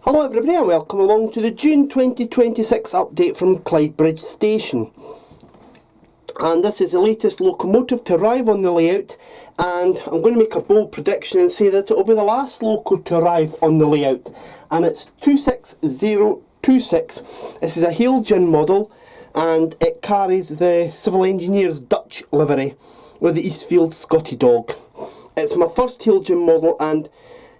Hello everybody and welcome along to the June 2026 update from Clydebridge station. And this is the latest locomotive to arrive on the layout, and I'm going to make a bold prediction and say that it will be the last loco to arrive on the layout, and it's 26026. This is a Hailgen model and it carries the Civil Engineers Dutch livery with the Eastfield Scotty dog. It's my first Hailgen model, and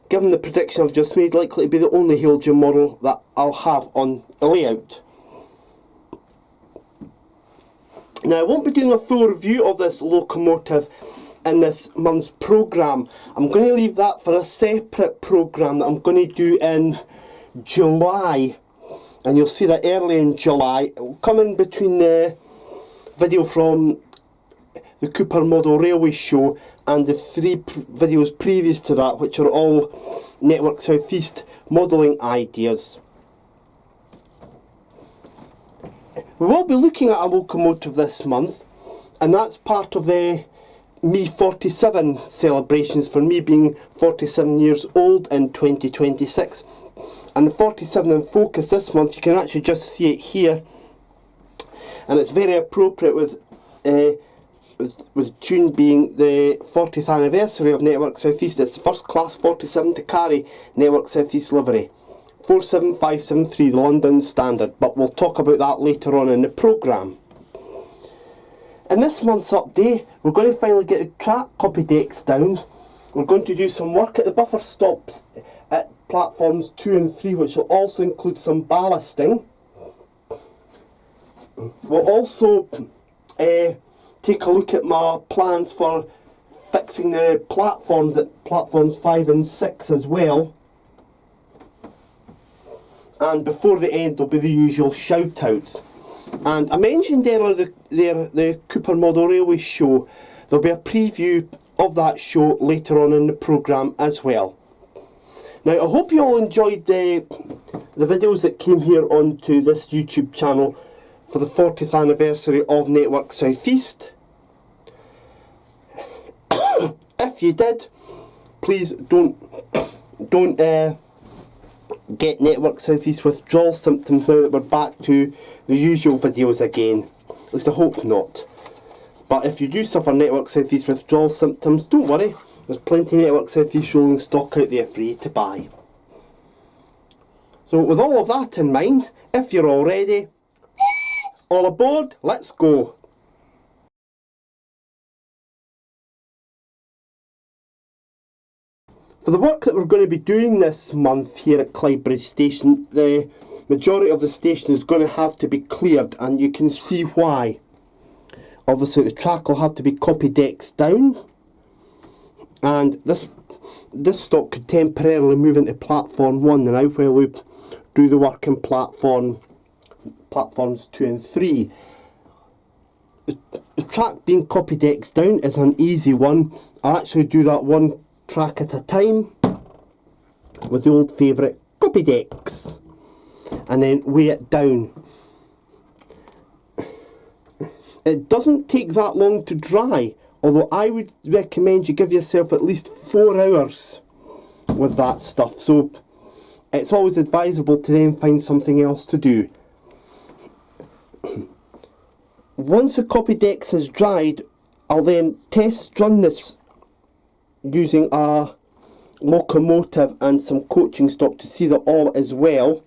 given the prediction I've just made, likely to be the only Hailgen model that I'll have on the layout. Now, I won't be doing a full review of this locomotive in this month's programme. I'm going to leave that for a separate programme that I'm going to do in July, and you'll see that early in July. It will come in between the video from the Cupar Model Railway Show and the three videos previous to that, which are all Network South East modelling ideas. We will be looking at a locomotive this month, and that's part of the Me 47 celebrations, for me being 47 years old in 2026. And the 47 in focus this month, you can actually just see it here, and it's very appropriate with June being the 40th anniversary of Network South East. It's the first class 47 to carry Network South East livery. 47573, the London standard, but we'll talk about that later on in the programme. In this month's update, we're going to finally get the track copy decks down. We're going to do some work at the buffer stops at platforms 2 and 3, which will also include some ballasting. We'll also take a look at my plans for fixing the platforms at platforms 5 and 6 as well. And before the end there'll be the usual shout outs. And I mentioned earlier the Cupar Model Railway Show. There'll be a preview of that show later on in the programme as well. Now, I hope you all enjoyed the videos that came here onto this YouTube channel for the 40th anniversary of Network South East. If you did, please don't get Network South East withdrawal symptoms now that we're back to the usual videos again. At least I hope not. But if you do suffer Network South East withdrawal symptoms, don't worry. There's plenty of Network South East rolling stock out there for you to buy. So with all of that in mind, if you're all ready, all aboard, let's go. For the work that we're going to be doing this month here at Clydebridge station, the majority of the station is going to have to be cleared, and you can see why. Obviously the track will have to be copy decks down, and this stock could temporarily move into platform 1 now while we do the work in platforms 2 and 3. The track being copy decks down is an easy one. I'll actually do that one track at a time with the old favourite copy decks, and then weigh it down. It doesn't take that long to dry, although I would recommend you give yourself at least 4 hours with that stuff, so it's always advisable to then find something else to do. Once the copy decks has dried, I'll then test run this using a locomotive and some coaching stock to see that all is well,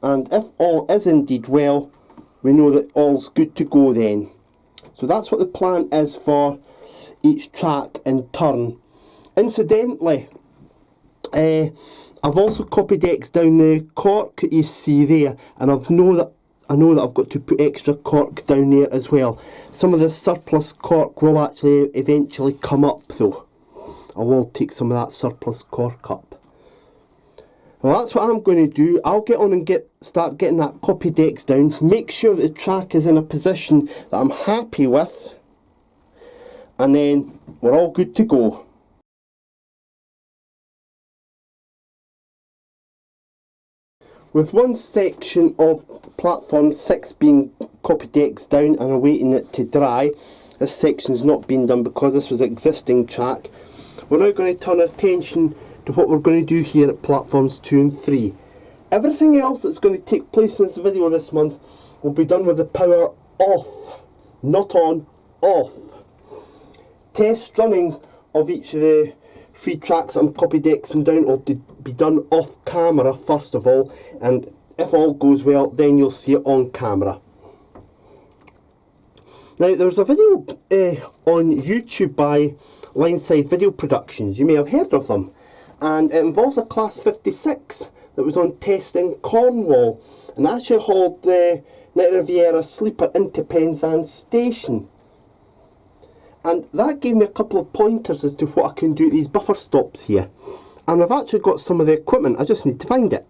and if all is indeed well, we know that all's good to go then. So that's what the plan is for each track in turn. Incidentally, I've also copy decks down the cork that you see there, and I know that I've got to put extra cork down there as well. Some of this surplus cork will actually eventually come up though. I will take some of that surplus cork up. Well, that's what I'm going to do. I'll get on and start getting that copy decks down. Make sure that the track is in a position that I'm happy with, and then we're all good to go. With one section of platform 6 being copy decks down and awaiting it to dry, this section's not been done because this was existing track. We're now going to turn our attention to what we're going to do here at platforms 2 and 3. Everything else that's going to take place in this video this month will be done with the power off, not on, off. Test running of each of the 3 tracks I'm copy dexing down will be done off camera first of all, and if all goes well then you'll see it on camera. Now there's a video on YouTube by Lineside Video Productions, you may have heard of them, and it involves a Class 56 that was on test in Cornwall and actually hauled the Night Riviera sleeper into Penzance Station. And that gave me a couple of pointers as to what I can do at these buffer stops here. And I've actually got some of the equipment, I just need to find it.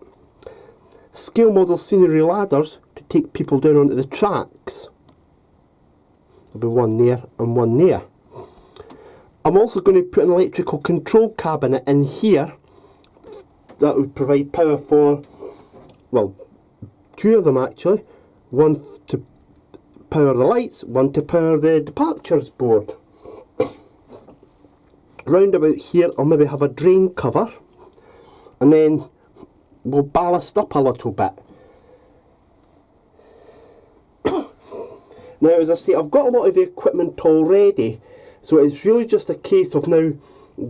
Scale model scenery ladders to take people down onto the tracks. There'll be one there and one there. I'm also going to put an electrical control cabinet in here that would provide power for, well, 2 of them actually. One to power the lights, one to power the departures board. Round about here I'll maybe have a drain cover, and then we'll ballast up a little bit. Now, as I say, I've got a lot of the equipment already, so it's really just a case of now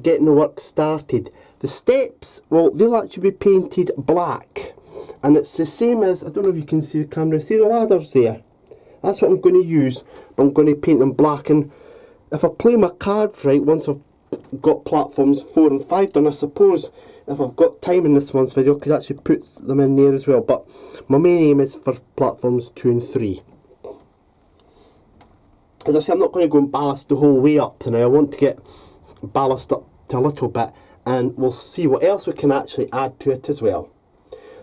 getting the work started. The steps, well, they'll actually be painted black, and it's the same as, I don't know if you can see the camera, see the ladders there? That's what I'm going to use, but I'm going to paint them black, and if I play my cards right, once I've got platforms 4 and 5 done, I suppose if I've got time in this month's video I could actually put them in there as well, but my main aim is for platforms 2 and 3. As I say, I'm not going to go and ballast the whole way up tonight. I want to get ballast up to a little bit, and we'll see what else we can actually add to it as well.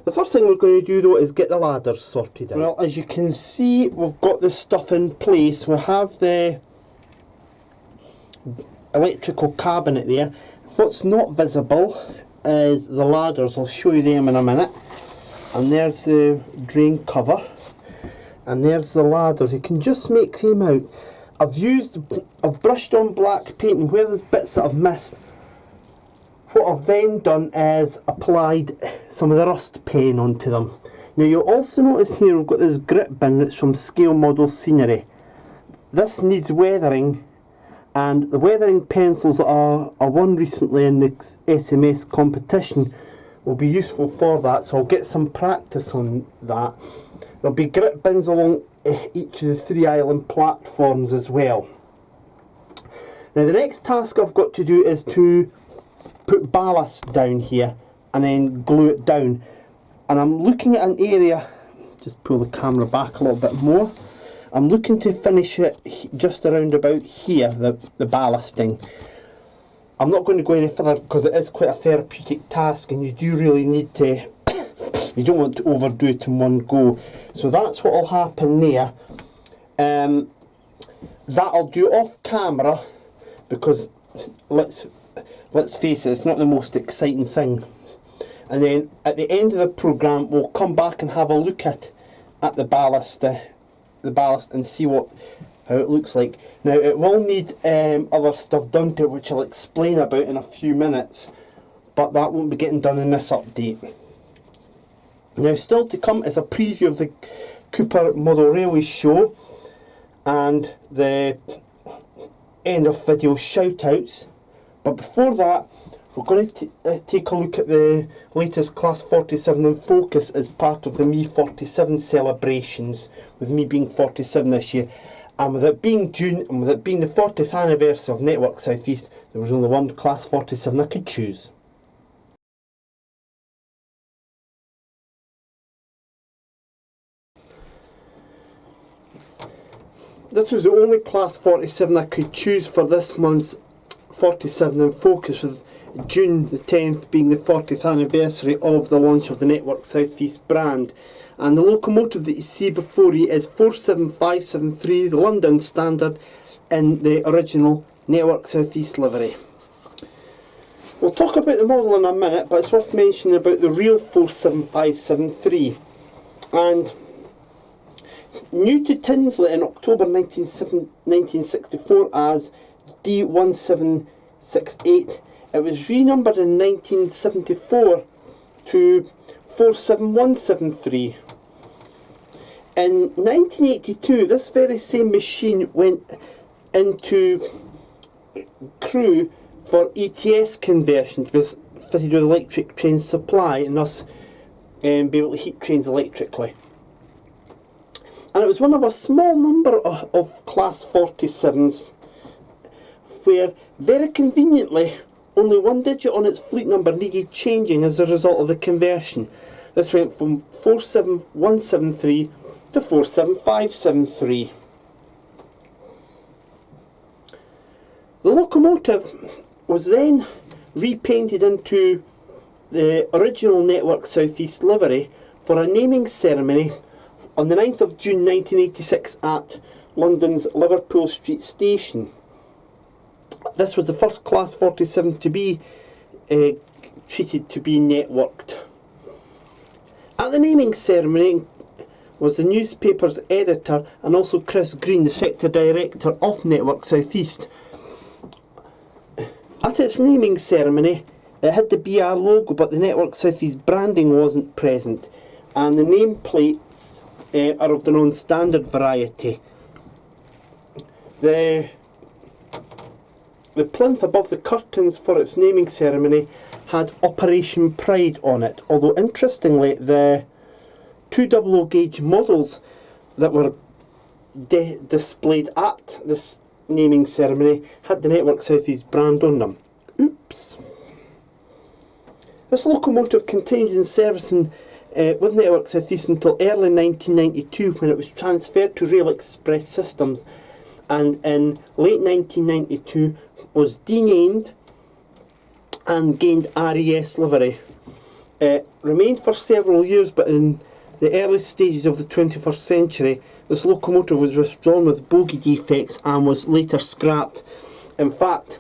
The first thing we're going to do though is get the ladders sorted out. Well, as you can see, we've got this stuff in place. We have the electrical cabinet there. What's not visible is the ladders. I'll show you them in a minute. And there's the drain cover. And there's the ladders. You can just make them out. I've brushed on black paint, and where there's bits that I've missed, what I've then done is applied some of the rust paint onto them. Now you'll also notice here we've got this grit bin that's from Scale Model Scenery. This needs weathering, and the weathering pencils that I won recently in the SMS competition will be useful for that, so I'll get some practice on that. There'll be grit bins along each of the 3 island platforms as well. Now the next task I've got to do is to put ballast down here and then glue it down. And I'm looking at an area, just pull the camera back a little bit more. I'm looking to finish it just around about here, the ballasting. I'm not going to go any further because it is quite a therapeutic task, and you do really need to, you don't want to overdo it in one go. So that's what will happen there. That I'll do off camera, because let's face it, it's not the most exciting thing. And then at the end of the programme we'll come back and have a look at the ballast and see how it looks like. Now it will need other stuff done to it, which I'll explain about in a few minutes, but that won't be getting done in this update. Now still to come is a preview of the Cupar Model Railway show and the end of video shout outs. But before that, we're going to take a look at the latest Class 47 in Focus as part of the Me 47 celebrations, with me being 47 this year. And with it being June, and with it being the 40th anniversary of Network South East, there was only one Class 47 I could choose. This was the only Class 47 I could choose for this month's 47 in Focus, with June the 10th being the 40th anniversary of the launch of the Network South East brand. And the locomotive that you see before you is 47573, the London Standard, in the original Network South East livery. We'll talk about the model in a minute, but it's worth mentioning about the real 47573. And new to Tinsley in October 1964 as D1768, it was renumbered in 1974 to 47173. In 1982, this very same machine went into crew for ETS conversion, to be fitted with electric train supply and thus be able to heat trains electrically. And it was one of a small number of Class 47s where, very conveniently, only one digit on its fleet number needed changing as a result of the conversion. This went from 47173 to 47573. The locomotive was then repainted into the original Network South East livery for a naming ceremony on the 9th of June 1986 at London's Liverpool Street Station. This was the first Class 47 to be treated to be networked. At the naming ceremony was the newspaper's editor and also Chris Green, the sector director of Network South East. At its naming ceremony, it had the BR logo, but the Network South East branding wasn't present, and the nameplates are of the non-standard variety. The plinth above the curtains for its naming ceremony had Operation Pride on it, although interestingly the two 00 gauge models that were displayed at this naming ceremony had the Network South East brand on them. Oops. This locomotive continued in service with Network South East until early 1992, when it was transferred to Rail Express Systems, and in late 1992 was denamed and gained RES livery. It remained for several years, but in the early stages of the 21st century this locomotive was withdrawn with bogie defects and was later scrapped. In fact,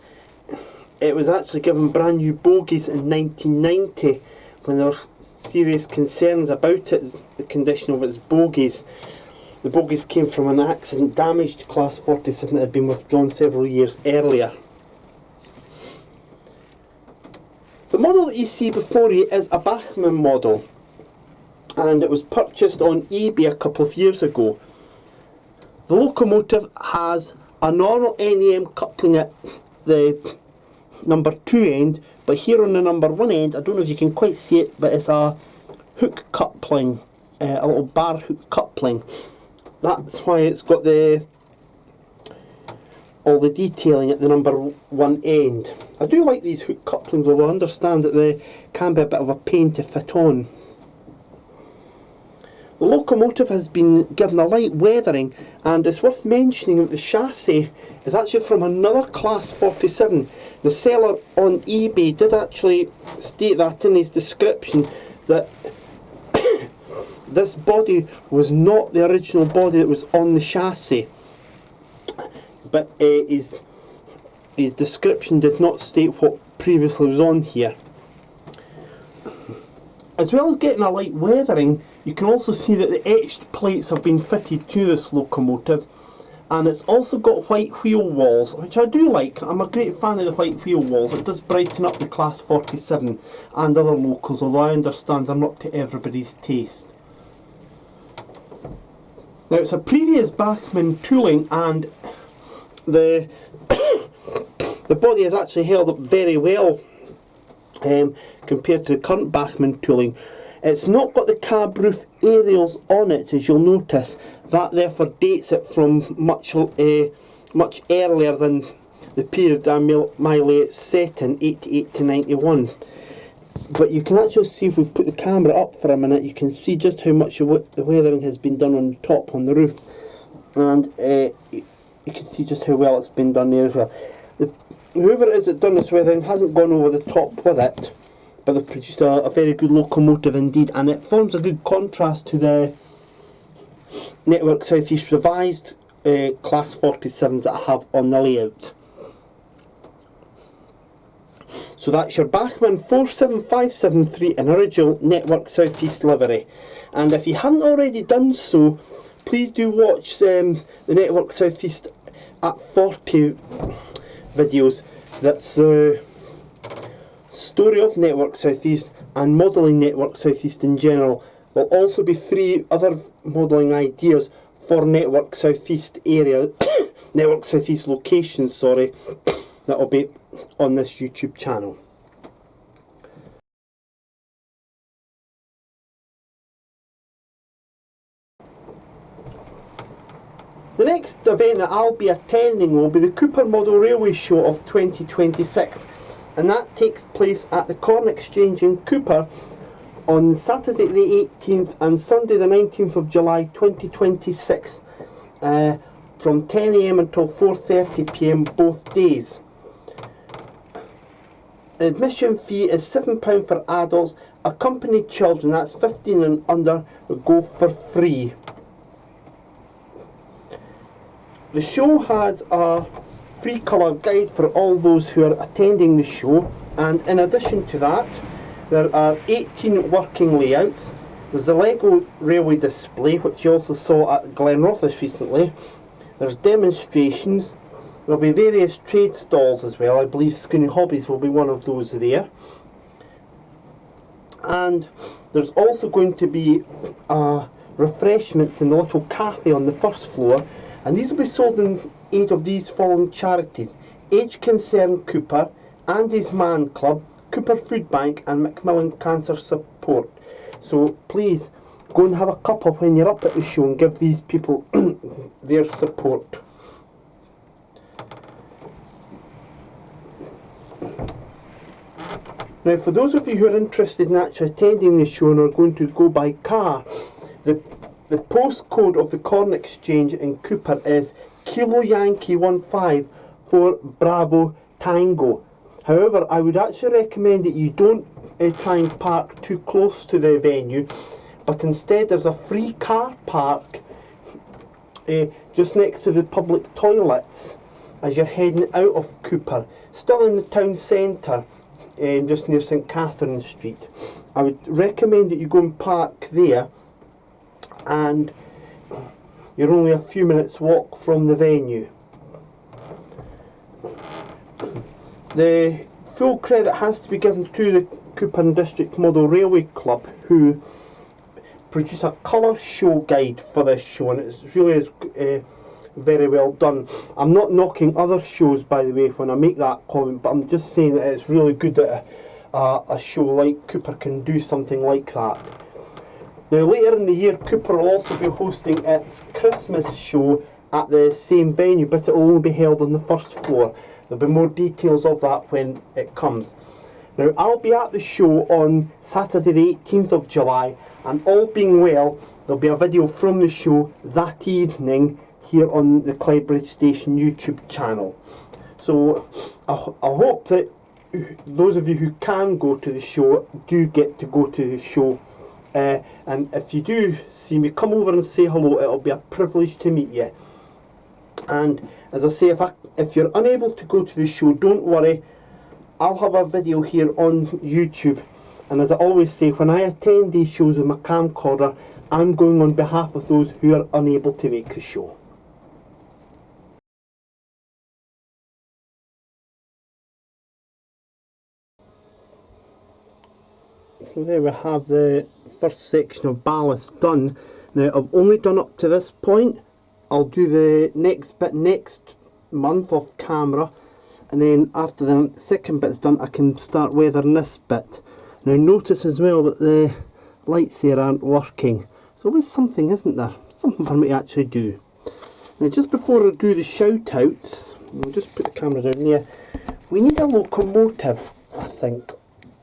it was actually given brand new bogies in 1990 when there were serious concerns about the condition of its bogies. The bogies came from an accident damaged Class 47 that had been withdrawn several years earlier. The model that you see before you is a Bachmann model, and it was purchased on eBay a couple of years ago. The locomotive has a normal NEM coupling at the number 2 end, but here on the number 1 end, I don't know if you can quite see it, but it's a hook coupling, a little bar hook coupling. That's why it's got all the detailing at the number 1 end. I do like these hook couplings, although I understand that they can be a bit of a pain to fit on. The locomotive has been given a light weathering, and it's worth mentioning that the chassis is actually from another Class 47. The seller on eBay did actually state that in his description, that this body was not the original body that was on the chassis, but his description did not state what previously was on here. As well as getting a light weathering, you can also see that the etched plates have been fitted to this locomotive, and it's also got white wheel walls, which I do like. I'm a great fan of the white wheel walls. It does brighten up the Class 47 and other locals, although I understand they're not to everybody's taste. Now, it's a previous Bachmann tooling, and the body has actually held up very well compared to the current Bachmann tooling. It's not got the cab roof aerials on it, as you'll notice. That therefore dates it from much earlier than the period I may lay it set in, 88 to 91. But you can actually see, if we put the camera up for a minute, you can see just how much of the weathering has been done on the top, on the roof. And you can see just how well it's been done there as well. Whoever it is that done this weathering hasn't gone over the top with it, but they've produced a very good locomotive indeed, and it forms a good contrast to the Network South East revised Class 47s that I have on the layout. So that's your Bachmann 47573 in original Network South East livery. And if you haven't already done so, please do watch the Network South East at 40 videos. That's the story of Network South East and modelling Network South East in general. There'll also be 3 other modelling ideas for Network South East area, Network South East locations, sorry, that'll be on this YouTube channel. The next event that I'll be attending will be the Cupar Model Railway Show of 2026, and that takes place at the Corn Exchange in Cupar on Saturday the 18th and Sunday the 19th of July 2026 from 10 AM until 4:30 PM both days. Admission fee is £7 for adults. Accompanied children, that's 15 and under, will go for free. The show has a free colour guide for all those who are attending the show, and in addition to that there are 18 working layouts. There's the Lego railway display, which you also saw at Glenrothes recently. There's demonstrations. There'll be various trade stalls as well. I believe Scooney Hobbies will be one of those there. And there's also going to be refreshments in the little cafe on the first floor, and these will be sold in aid of these following charities: Age Concern Cupar, Andy's Man Club, Cupar Food Bank and Macmillan Cancer Support. So please go and have a cuppa when you're up at the show and give these people their support. Now, for those of you who are interested in actually attending the show and are going to go by car, the postcode of the Corn Exchange in Cupar is Kilo Yankee 15 for Bravo Tango. However, I would actually recommend that you don't try and park too close to the venue, but instead there's a free car park just next to the public toilets as you're heading out of Cupar, still in the town centre, just near St Catherine Street. I would recommend that you go and park there, and you're only a few minutes walk from the venue. The full credit has to be given to the Cupar and District Model Railway Club, who produce a colour show guide for this show, and it really is very well done. I'm not knocking other shows, by the way, when I make that comment, but I'm just saying that it's really good that a show like Cupar can do something like that. Now, later in the year, Cupar will also be hosting its Christmas show at the same venue, but it will only be held on the first floor. There'll be more details of that when it comes. Now, I'll be at the show on Saturday the 18th of July, and all being well, there'll be a video from the show that evening here on the Clydebridge Station YouTube channel. So I hope that those of you who can go to the show do get to go to the show. And if you do see me, come over and say hello. It'll be a privilege to meet you. And as I say, if you're unable to go to the show, don't worry. I'll have a video here on YouTube. And as I always say, when I attend these shows with my camcorder, I'm going on behalf of those who are unable to make the show. So there we have the first section of ballast done. Now, I've only done up to this point. I'll do the next bit next month off camera, and then after the second bit's done I can start weathering this bit. Now notice as well that the lights here aren't working. It's always something, isn't there? Something for me to actually do. Now, just before I do the shout outs, I'll just put the camera down here. We need a locomotive, I think,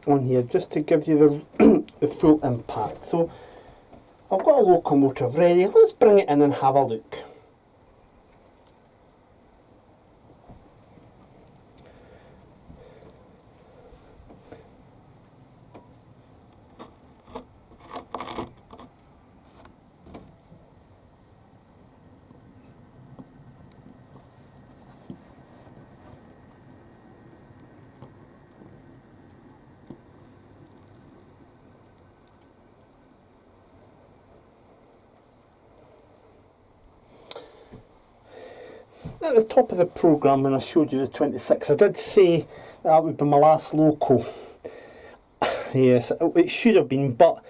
on here just to give you the full impact. So I've got a locomotive ready. Let's bring it in and have a look. At the top of the programme, when I showed you the 26, I did say that would be my last loco. Yes, it should have been, but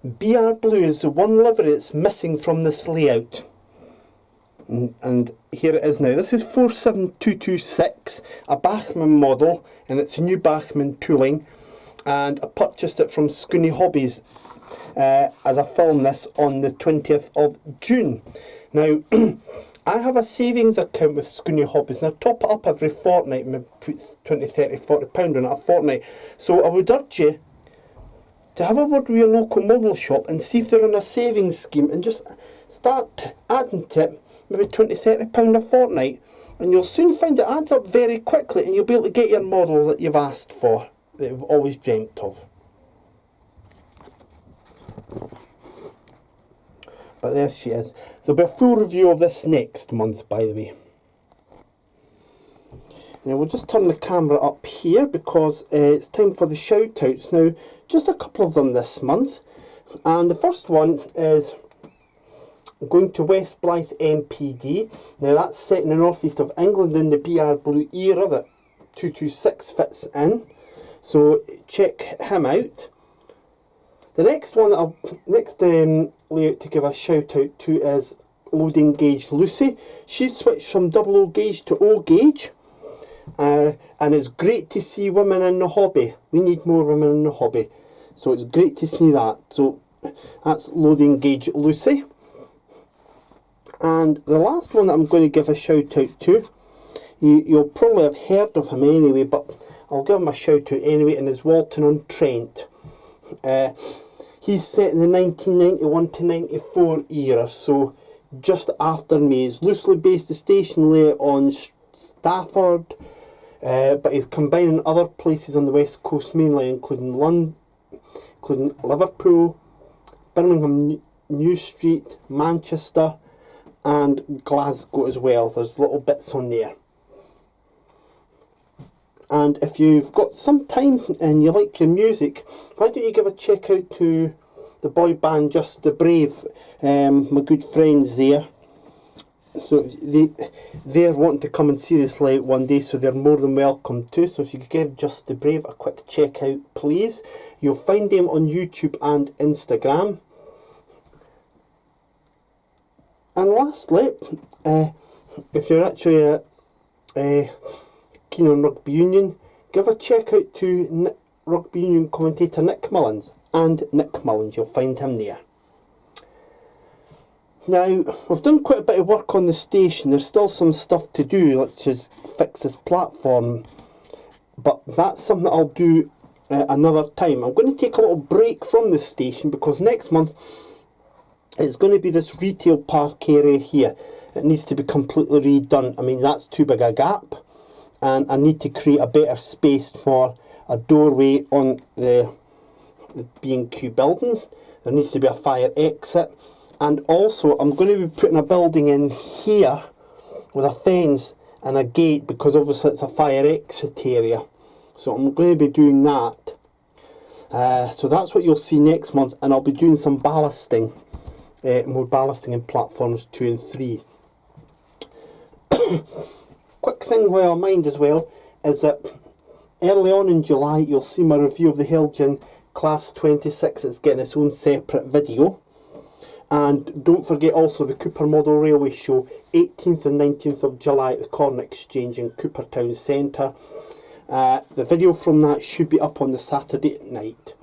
BR Blue is the one livery that's missing from this layout. And here it is now. This is 47226, a Bachmann model, and it's a new Bachmann tooling. And I purchased it from Scooney Hobbies as I film this on the 20th of June. Now, I have a savings account with Scooney Hobbies, and I top it up every fortnight, maybe put 20, 30, 40 pound on it a fortnight. So I would urge you to have a word with your local model shop and see if they're on a savings scheme, and just start adding to it, maybe 20, 30 pound a fortnight, and you'll soon find it adds up very quickly, and you'll be able to get your model that you've asked for, that you've always dreamt of. But there she is. There'll be a full review of this next month, by the way. Now we'll just turn the camera up here because it's time for the shout outs. Now, just a couple of them this month. And the first one is going to West Blyth MPD. Now that's set in the northeast of England in the BR Blue era that 226 fits in. So check him out. The next one, layout to give a shout out to is Loading Gauge Lucy. She's switched from double O gauge to O gauge, and it's great to see women in the hobby. We need more women in the hobby, so it's great to see that. So that's Loading Gauge Lucy. And the last one that I'm going to give a shout out to, you'll probably have heard of him anyway, but I'll give him a shout out anyway, and is Walton-on-Trent. He's set in the 1991 to 94 era, so just after me. He's loosely based the station layout on Stafford, but he's combining other places on the West Coast mainly, including London, including Liverpool, Birmingham New Street, Manchester, and Glasgow as well. There's little bits on there. And if you've got some time and you like your music, why don't you give a check out to the boy band Just the Brave, my good friends there. So they're wanting to come and see this layout one day, so they're more than welcome to. So if you could give Just the Brave a quick check out, please. You'll find them on YouTube and Instagram. And lastly, if you're actually keen on rugby union, give a check out to rugby union commentator Nick Mullins, and Nick Mullins, you'll find him there. Now, we've done quite a bit of work on the station. There's still some stuff to do, like just fix this platform, but that's something that I'll do another time. I'm going to take a little break from the station because next month it's going to be this retail park area here. It needs to be completely redone. I mean, that's too big a gap, and I need to create a better space for a doorway on the B&Q building. There needs to be a fire exit, and also I'm going to be putting a building in here with a fence and a gate, because obviously it's a fire exit area. So I'm going to be doing that. So that's what you'll see next month, and I'll be doing some ballasting, more ballasting in platforms 2 and 3. Quick thing while I mind as well is that early on in July you'll see my review of the Helgin Class 26. It's getting its own separate video. And don't forget also the Cupar Model Railway Show, 18th and 19th of July at the Corn Exchange in Cupar Town Centre. The video from that should be up on the Saturday night.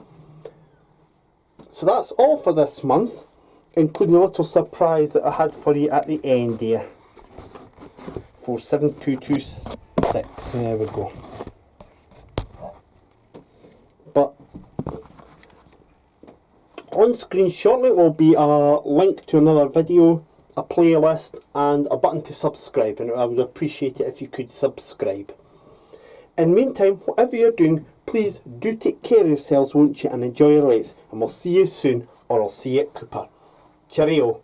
So that's all for this month, including a little surprise that I had for you at the end here. 47226, there we go. But on screen shortly will be a link to another video, a playlist, and a button to subscribe, and I would appreciate it if you could subscribe. In the meantime, whatever you're doing, please do take care of yourselves, won't you, and enjoy your race, and we'll see you soon, or I'll see you at Cupar. Cheerio.